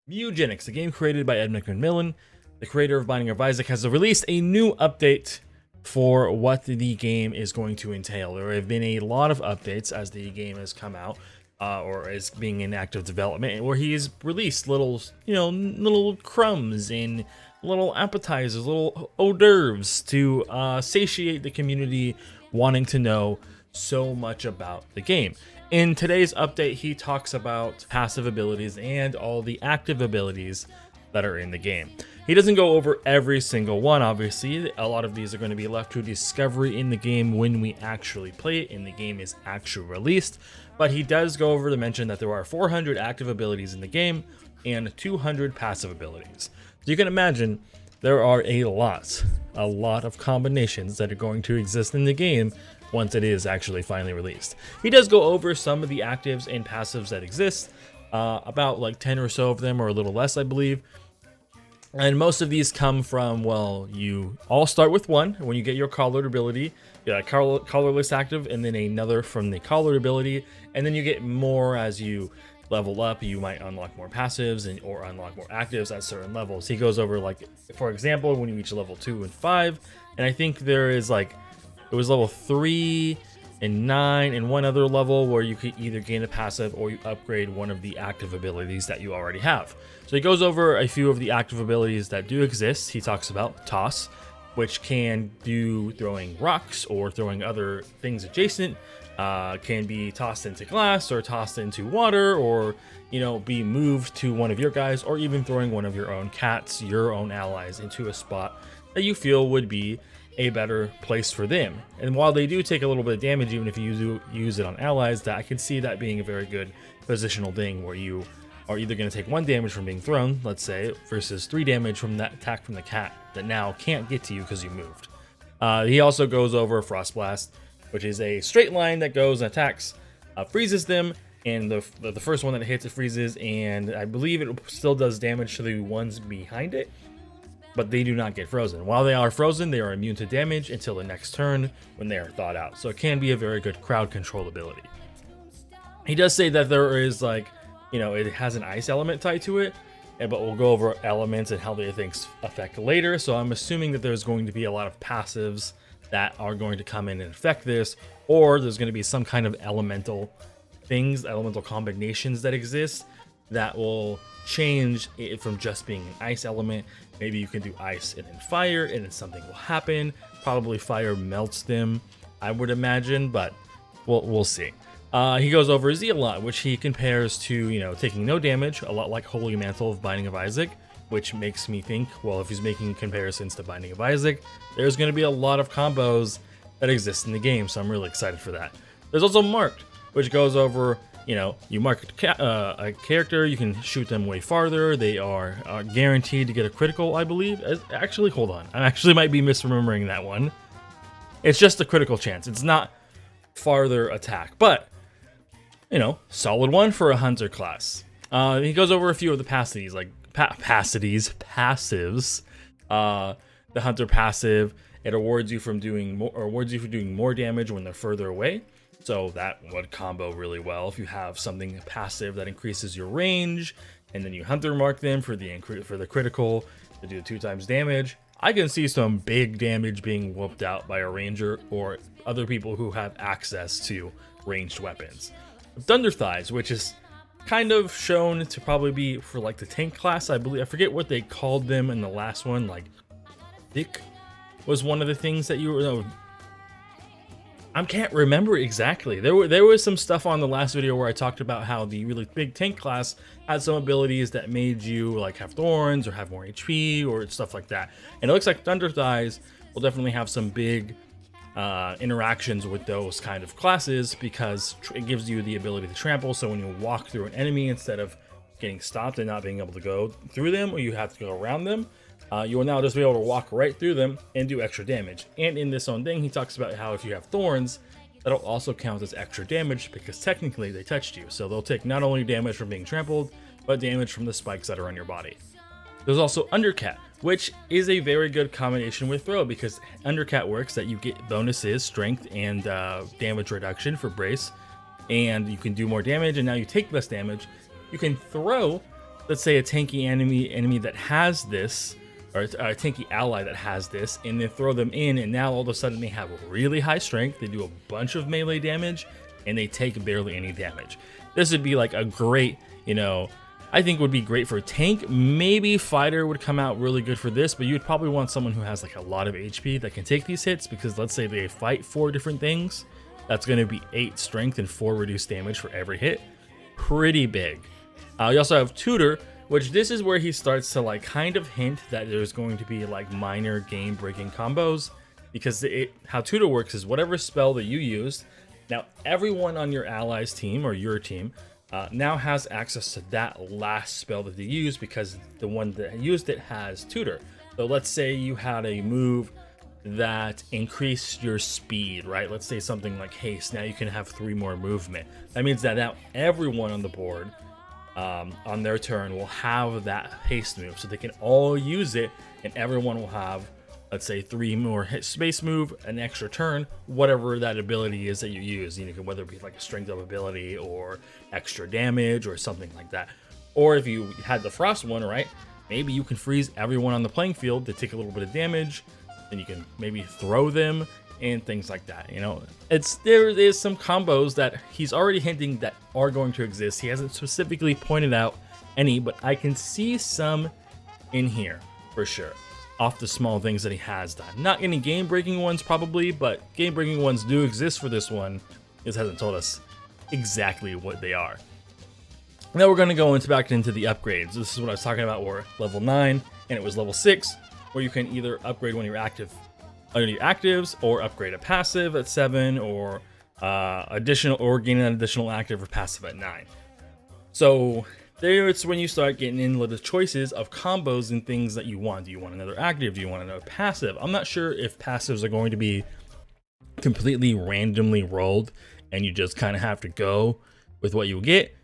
Mewgenics, a game created by Edmund Mcmillian, the creator of Binding of Isaac, has released a new update for what the game is going to entail. There have been a lot of updates as the game has come out, or is being in active development, where he's released little, little crumbs and little appetizers, little hors d'oeuvres to satiate the community wanting to know so much about the game. In today's update, he talks about passive abilities and all the active abilities that are in the game. He doesn't go over every single one, obviously. A lot of these are going to be left to discovery in the game when we actually play it and the game is actually released. But he does go over to mention that there are 400 active abilities in the game and 200 passive abilities. So you can imagine there are a lot of combinations that are going to exist in the game once it is actually finally released. He does go over some of the actives and passives that exist, about like 10 or so of them, or a little less, I believe. And most of these come from, well, you all start with one. When you get your collared ability, you got a collarless active, and then another from the collared ability, and then you get more as you level up. You might unlock more passives or unlock more actives at certain levels. He goes over, like, for example, when you reach level 2 and 5, and I think there is like, it was level 3 and 9 and one other level where you could either gain a passive or you upgrade one of the active abilities that you already have. So he goes over a few of the active abilities that do exist. He talks about Toss, which can do throwing rocks or throwing other things adjacent. Can be tossed into glass or tossed into water, or be moved to one of your guys, or even throwing one of your own cats, your own allies, into a spot that you feel would be a better place for them. And while they do take a little bit of damage, even if you use it on allies, that I can see that being a very good positional thing, where you are either going to take 1 damage from being thrown, let's say, versus 3 damage from that attack from the cat that now can't get to you because you moved. He also goes over Frost Blast, which is a straight line that goes and attacks, freezes them, and the first one that hits, it freezes, and I believe it still does damage to the ones behind it, but they do not get frozen. While they are frozen, they are immune to damage until the next turn when they are thawed out. So it can be a very good crowd control ability. He does say that there is, like, it has an ice element tied to it, but we'll go over elements and how they things affect later. So I'm assuming that there's going to be a lot of passives that are going to come in and affect this, or there's going to be some kind of elemental combinations that exist that will change it from just being an ice element. Maybe you can do ice and then fire, and then something will happen. Probably fire melts them, I would imagine, but we'll see. He goes over Zealot, which he compares to, taking no damage, a lot like Holy Mantle of Binding of Isaac, which makes me think, well, if he's making comparisons to Binding of Isaac, there's going to be a lot of combos that exist in the game, so I'm really excited for that. There's also Marked, which goes over, you mark a character, you can shoot them way farther. They are guaranteed to get a critical, I believe. Actually, hold on. I actually might be misremembering that one. It's just a critical chance. It's not farther attack, but, solid one for a hunter class. He goes over a few of the passives, like passives. The hunter passive, it awards you for doing more damage when they're further away. So that would combo really well if you have something passive that increases your range, and then you hunter mark them for the critical to do 2 times damage. I can see some big damage being whooped out by a ranger or other people who have access to ranged weapons. Thunder Thighs, which is kind of shown to probably be for like the tank class, I believe. I forget what they called them in the last one. Like thick was one of the things that you were. I can't remember exactly. There was some stuff on the last video where I talked about how the really big tank class had some abilities that made you like have thorns or have more HP or stuff like that. And it looks like Thunder Thighs will definitely have some big interactions with those kind of classes, because it gives you the ability to trample. So when you walk through an enemy, instead of getting stopped and not being able to go through them, or you have to go around them, you will now just be able to walk right through them and do extra damage. And in this own thing, he talks about how if you have thorns, that'll also count as extra damage, because technically they touched you. So they'll take not only damage from being trampled, but damage from the spikes that are on your body. There's also Undercat, which is a very good combination with Throw, because Undercat works that you get bonuses, strength, and damage reduction for Brace, and you can do more damage, and now you take less damage. You can throw let's say a tanky enemy that has this, or a tanky ally that has this, and then throw them in, and now all of a sudden they have really high strength, they do a bunch of melee damage, and they take barely any damage. This would be like a great, you know, I think would be great for tank. Maybe fighter would come out really good for this, but you'd probably want someone who has like a lot of HP that can take these hits, because let's say they fight 4 different things, that's going to be 8 strength and 4 reduced damage for every hit. Pretty big. You also have tutor, which this is where he starts to like kind of hint that there's going to be like minor game breaking combos, because how tutor works is whatever spell that you used, now everyone on your allies team or your team now has access to that last spell that they used, because the one that used it has tutor. So let's say you had a move that increased your speed, right? Let's say something like haste. Now you can have 3 more movement. That means that now everyone on the board on their turn will have that haste move, so they can all use it, and everyone will have, let's say, 3 more hit space move, an extra turn, whatever that ability is that you use. You know, whether it be like a strength up ability or extra damage or something like that. Or if you had the frost one, right, maybe you can freeze everyone on the playing field to take a little bit of damage, then you can maybe throw them and things like that. You know, there is some combos that he's already hinting that are going to exist. He hasn't specifically pointed out any, but I can see some in here for sure, off the small things that he has done. Not any game breaking ones probably, but game breaking ones do exist for this one. He just hasn't told us exactly what they are. Now we're going to go back into the upgrades. This is what I was talking about, where level 9 and it was level 6, where you can either upgrade when you're active under your actives, or upgrade a passive at 7, or gain an additional active or passive at 9. So there it's when you start getting into the choices of combos and things that you want. Do you want another active? Do you want another passive? I'm not sure if passives are going to be completely randomly rolled and you just kind of have to go with what you get,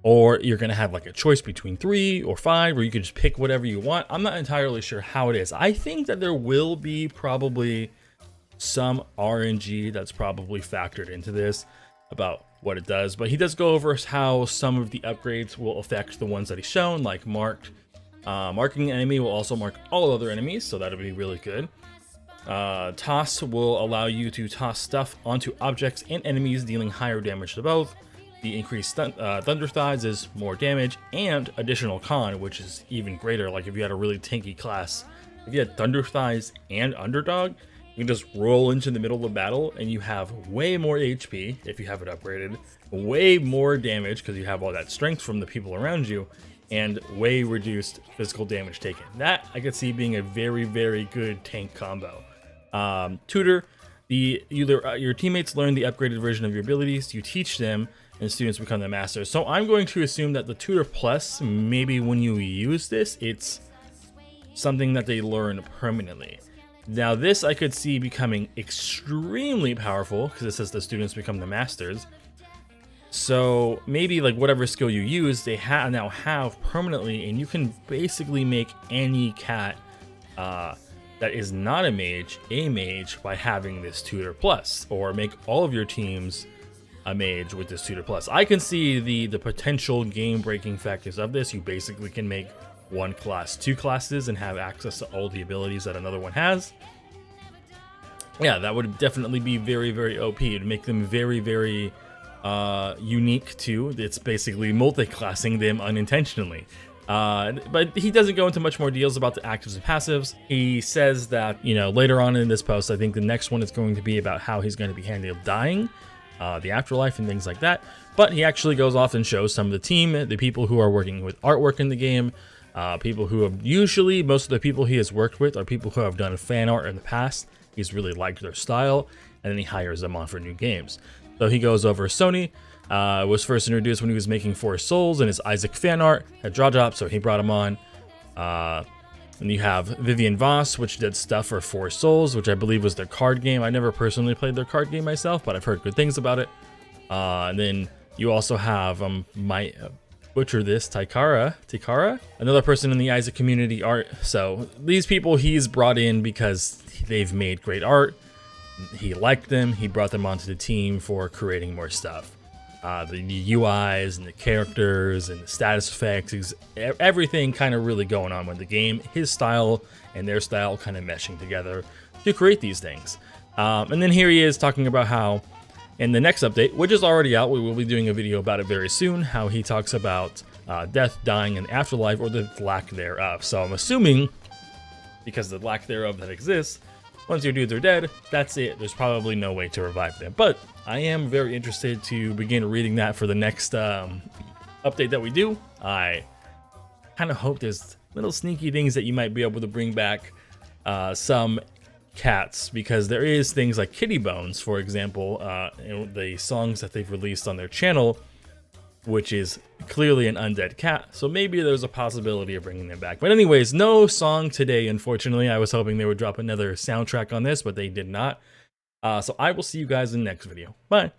or you're going to have like a choice between 3 or 5, or you can just pick whatever you want. I'm not entirely sure how it is. I think that there will be probably some RNG that's probably factored into this about what it does, but he does go over how some of the upgrades will affect the ones that he's shown, like marking an enemy will also mark all other enemies, so that'll be really good. Toss will allow you to toss stuff onto objects and enemies, dealing higher damage to both. The increased Thunder Thighs is more damage, and additional con, which is even greater. Like if you had a really tanky class, if you had Thunder Thighs and Underdog, you can just roll into the middle of the battle and you have way more HP if you have it upgraded, way more damage because you have all that strength from the people around you, and way reduced physical damage taken. That I could see being a very, very good tank combo. Tutor, your teammates learn the upgraded version of your abilities, you teach them, and students become the masters. So I'm going to assume that the Tutor Plus, maybe when you use this, it's something that they learn permanently. Now this I could see becoming extremely powerful, because it says the students become the masters. So maybe like whatever skill you use, they now have permanently, and you can basically make any cat that is not a mage by having this Tutor Plus, or make all of your teams a mage with this Tutor Plus. I can see the potential game breaking factors of this. You basically can make one class 2 classes and have access to all the abilities that another one has. Yeah, that would definitely be very, very OP. It'd make them very, very unique too. It's basically multi-classing them unintentionally. But he doesn't go into much more deals about the actives and passives. He says that, you know, later on in this post, I think the next one is going to be about how he's going to be handling dying, the afterlife and things like that. But he actually goes off and shows some of the team, the people who are working with artwork in the game, people who have usually, most of the people he has worked with are people who have done fan art in the past. He's really liked their style, and then he hires them on for new games. So he goes over Sony, was first introduced when he was making Forest Souls and his Isaac fan art at Draw Drop, so he brought him on. And you have Vivian Voss, which did stuff for Forest Souls, which I believe was their card game. I never personally played their card game myself, but I've heard good things about it. And then you also have, my butcher this, Tikara, another person in the Isaac community art. So these people he's brought in because they've made great art. He liked them. He brought them onto the team for creating more stuff. the UIs and the characters and the status effects, everything kind of really going on with the game. His style and their style kind of meshing together to create these things. And then here he is talking about how in the next update, which is already out, we will be doing a video about it very soon, how he talks about death, dying, and afterlife, or the lack thereof. So I'm assuming, because the lack thereof that exists, once your dudes are dead, that's it. There's probably no way to revive them. But I am very interested to begin reading that for the next update that we do. I kind of hope there's little sneaky things that you might be able to bring back some cats, because there is things like Kitty Bones, for example, in the songs that they've released on their channel, which is clearly an undead cat. So maybe there's a possibility of bringing them back. But anyways, no song today, unfortunately. I was hoping they would drop another soundtrack on this, but they did not. So I will see you guys in the next video. Bye.